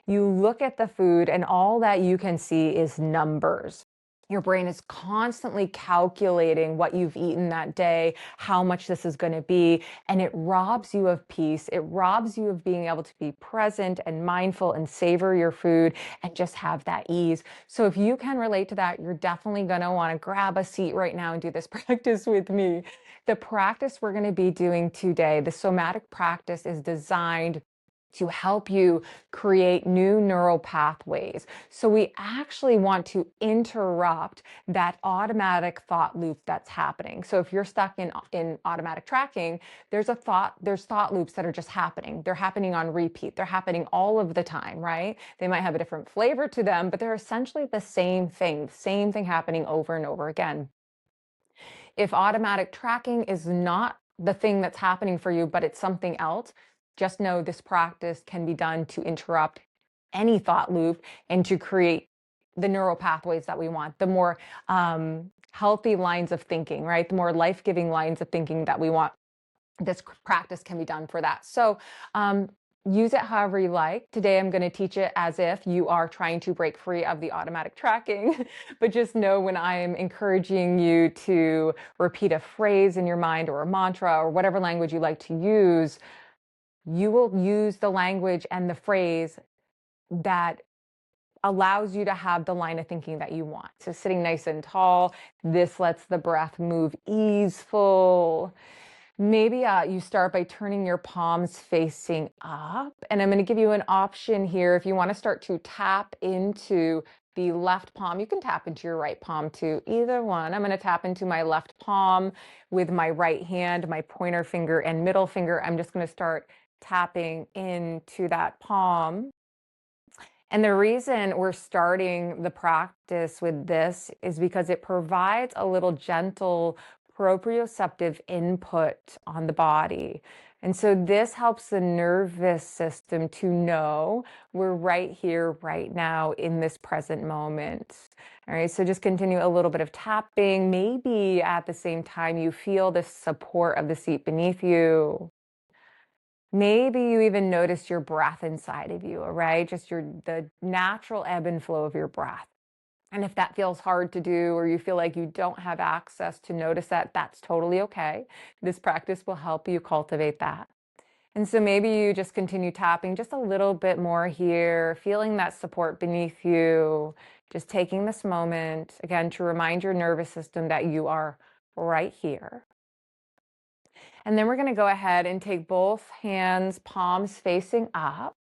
You look at the food and all that you can see is numbers. Your brain is constantly calculating what you've eaten that day, how much this is going to be, and it robs you of peace. It robs you of being able to be present and mindful and savor your food and just have that ease. So if you can relate to that, you're definitely going to want to grab a seat right now and do this practice with me. The practice we're going to be doing today, the somatic practice, is designed to help you create new neural pathways. So we actually want to interrupt that automatic thought loop that's happening. So if you're stuck in automatic tracking, there's thought loops that are just happening. They're happening on repeat. They're happening all of the time, right? They might have a different flavor to them, but they're essentially the same thing happening over and over again. If automatic tracking is not the thing that's happening for you, but it's something else, just know this practice can be done to interrupt any thought loop and to create the neural pathways that we want, the more healthy lines of thinking, right? The more life-giving lines of thinking that we want. This practice can be done for that. So use it however you like. Today, I'm going to teach it as if you are trying to break free of the automatic tracking. But just know when I'm encouraging you to repeat a phrase in your mind or a mantra or whatever language you like to use, you will use the language and the phrase that allows you to have the line of thinking that you want. So sitting nice and tall, this lets the breath move easeful. Maybe you start by turning your palms facing up. And I'm going to give you an option here. If you want to start to tap into the left palm, you can tap into your right palm too, either one. I'm going to tap into my left palm with my right hand, my pointer finger and middle finger. I'm just going to start tapping into that palm. And the reason we're starting the practice with this is because it provides a little gentle proprioceptive input on the body. And so this helps the nervous system to know we're right here, right now, in this present moment. All right, so just continue a little bit of tapping. Maybe at the same time you feel the support of the seat beneath you. Maybe you even notice your breath inside of you, all right? Just the natural ebb and flow of your breath. And if that feels hard to do, or you feel like you don't have access to notice that, that's totally okay. This practice will help you cultivate that. And so maybe you just continue tapping just a little bit more here, feeling that support beneath you, just taking this moment, again, to remind your nervous system that you are right here. And then we're going to go ahead and take both hands, palms facing up.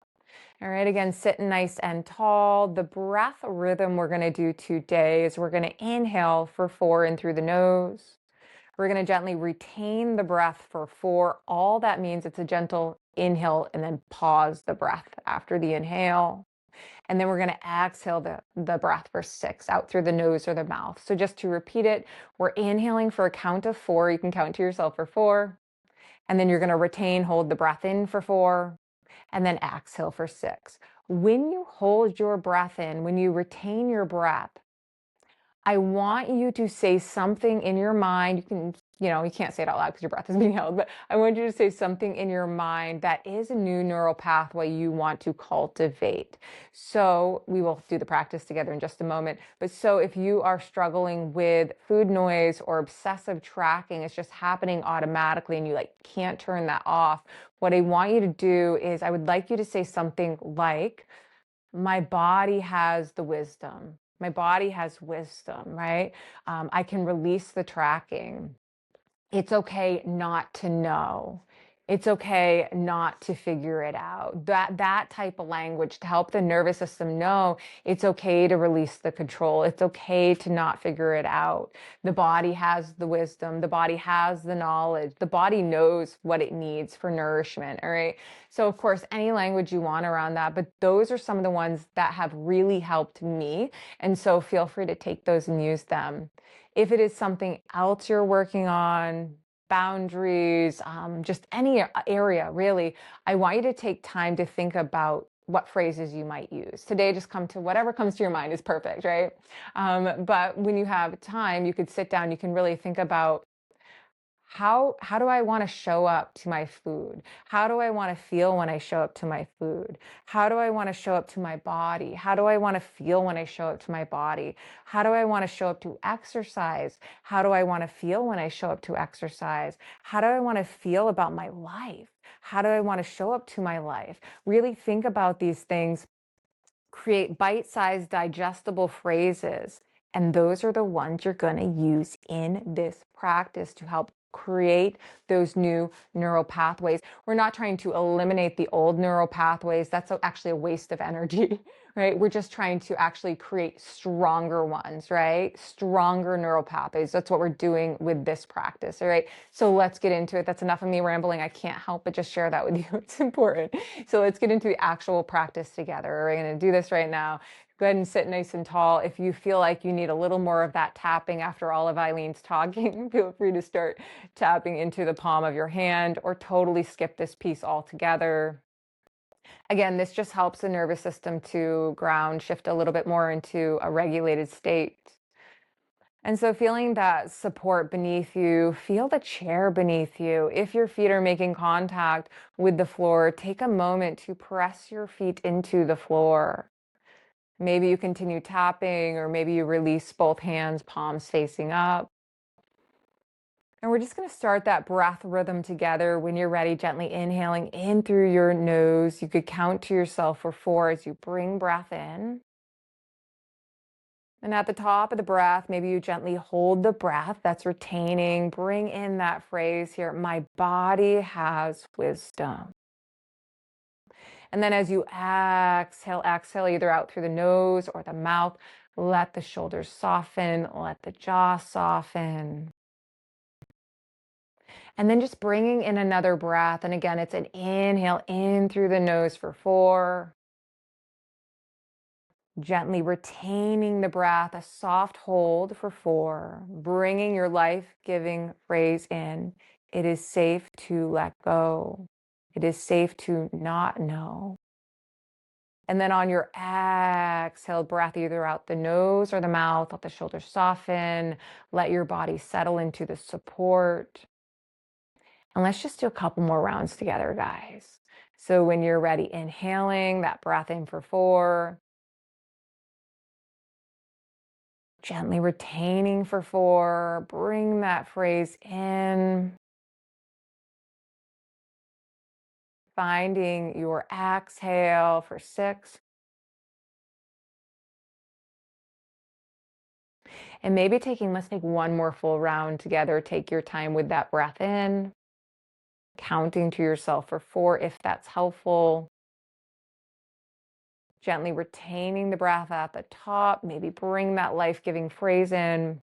All right, again, sitting nice and tall. The breath rhythm we're going to do today is we're going to inhale for 4 in through the nose. We're going to gently retain the breath for 4. All that means it's a gentle inhale and then pause the breath after the inhale. And then we're going to exhale the breath for 6 out through the nose or the mouth. So just to repeat it, we're inhaling for a count of 4. You can count to yourself for 4. And then you're going to retain, hold the breath in for 4, and then exhale for 6. When you hold your breath in, when you retain your breath, I want you to say something in your mind. You can't say it out loud because your breath is being held, but I want you to say something in your mind that is a new neural pathway you want to cultivate. So we will do the practice together in just a moment. But so if you are struggling with food noise or obsessive tracking, it's just happening automatically and you can't turn that off. What I want you to do is I would like you to say something like, my body has the wisdom. My body has wisdom, right? I can release the tracking. It's okay not to know. It's okay not to figure it out. That type of language to help the nervous system know it's okay to release the control. It's okay to not figure it out. The body has the wisdom. The body has the knowledge. The body knows what it needs for nourishment, all right? So of course, any language you want around that, but those are some of the ones that have really helped me. And so feel free to take those and use them. If it is something else you're working on, boundaries, just any area, really, I want you to take time to think about what phrases you might use. Today, just come to whatever comes to your mind is perfect, right? But when you have time, you could sit down, you can really think about How do I want to show up to my food? How do I want to feel when I show up to my food? How do I want to show up to my body? How do I want to feel when I show up to my body? How do I want to show up to exercise? How do I want to feel when I show up to exercise? How do I want to feel about my life? How do I want to show up to my life? Really think about these things. Create bite-sized digestible phrases, and those are the ones you're going to use in this practice to help create those new neural pathways. We're not trying to eliminate the old neural pathways. That's actually a waste of energy, right? We're just trying to actually create stronger ones, right? Stronger neural pathways. That's what we're doing with this practice, all right? So let's get into it. That's enough of me rambling. I can't help but just share that with you. It's important. So let's get into the actual practice together. We're going to do this right now. Go ahead and sit nice and tall. If you feel like you need a little more of that tapping after all of Eileen's talking, feel free to start tapping into the palm of your hand or totally skip this piece altogether. Again, this just helps the nervous system to ground, shift a little bit more into a regulated state. And so feeling that support beneath you, feel the chair beneath you. If your feet are making contact with the floor, take a moment to press your feet into the floor. Maybe you continue tapping, or maybe you release both hands, palms facing up. And we're just going to start that breath rhythm together. When you're ready, gently inhaling in through your nose. You could count to yourself for 4 as you bring breath in. And at the top of the breath, maybe you gently hold the breath. That's retaining. Bring in that phrase here, my body has wisdom. And then as you exhale either out through the nose or the mouth. Let the shoulders soften, let the jaw soften. And then just bringing in another breath. And again, it's an inhale in through the nose for 4. Gently retaining the breath, a soft hold for 4. Bringing your life-giving phrase in. It is safe to let go. It is safe to not know. And then on your exhale breath, either out the nose or the mouth, let the shoulders soften. Let your body settle into the support. And let's just do a couple more rounds together, guys. So when you're ready, inhaling that breath in for 4. Gently retaining for 4. Bring that phrase in. Finding your exhale for 6. And maybe let's take one more full round together. Take your time with that breath in. Counting to yourself for 4 if that's helpful. Gently retaining the breath at the top. Maybe bring that life-giving phrase in.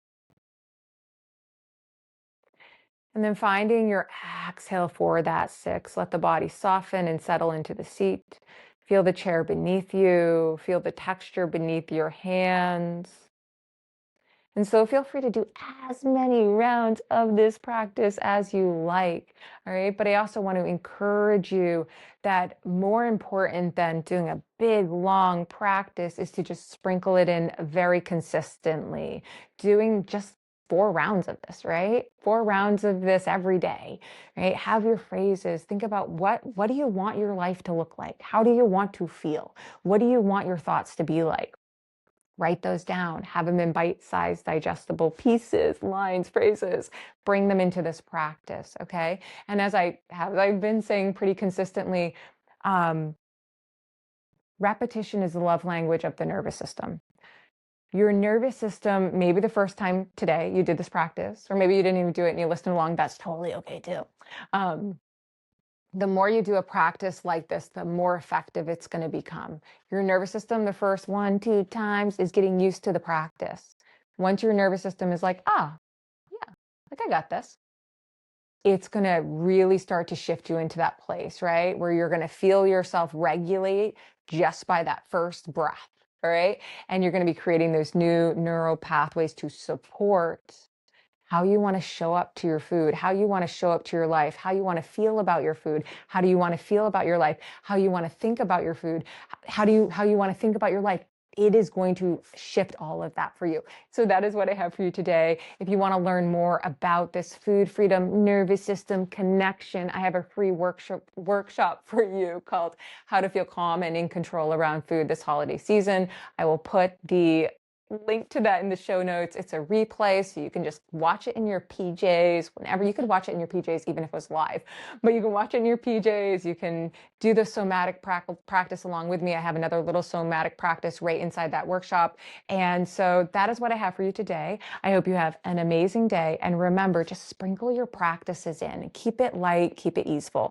And then finding your exhale for that 6. Let the body soften and settle into the seat. Feel the chair beneath you. Feel the texture beneath your hands. And so feel free to do as many rounds of this practice as you like, all right? But I also want to encourage you that more important than doing a big, long practice is to just sprinkle it in very consistently, doing just 4 rounds of this, right? 4 rounds of this every day, right? Have your phrases. Think about what do you want your life to look like? How do you want to feel? What do you want your thoughts to be like? Write those down, have them in bite-sized, digestible pieces, lines, phrases, bring them into this practice, okay? And as I've been saying pretty consistently, repetition is the love language of the nervous system. Your nervous system, maybe the first time today you did this practice, or maybe you didn't even do it and you listened along, that's totally okay too. The more you do a practice like this, the more effective it's going to become. Your nervous system, the first 1, 2 times is getting used to the practice. Once your nervous system is like, yeah, like I got this, it's going to really start to shift you into that place, right? Where you're going to feel yourself regulate just by that first breath, all right? And you're going to be creating those new neural pathways to support how you want to show up to your food, how you want to show up to your life, how you want to feel about your food, how do you want to feel about your life, how you want to think about your food, how you want to think about your life it is going to shift all of that for you. So that is what I have for you today. If you want to learn more about this food freedom nervous system connection, I have a free workshop for you called How to Feel Calm and in Control Around Food this holiday season. I will put the link to that in the show notes. It's a replay, so you can just watch it in your PJs whenever. You could watch it in your PJs even if it was live, but you can watch it in your PJs. You can do the somatic practice along with me. I have another little somatic practice right inside that workshop. And so that is what I have for you today. I hope you have an amazing day. And remember, just sprinkle your practices in. Keep it light, keep it easeful.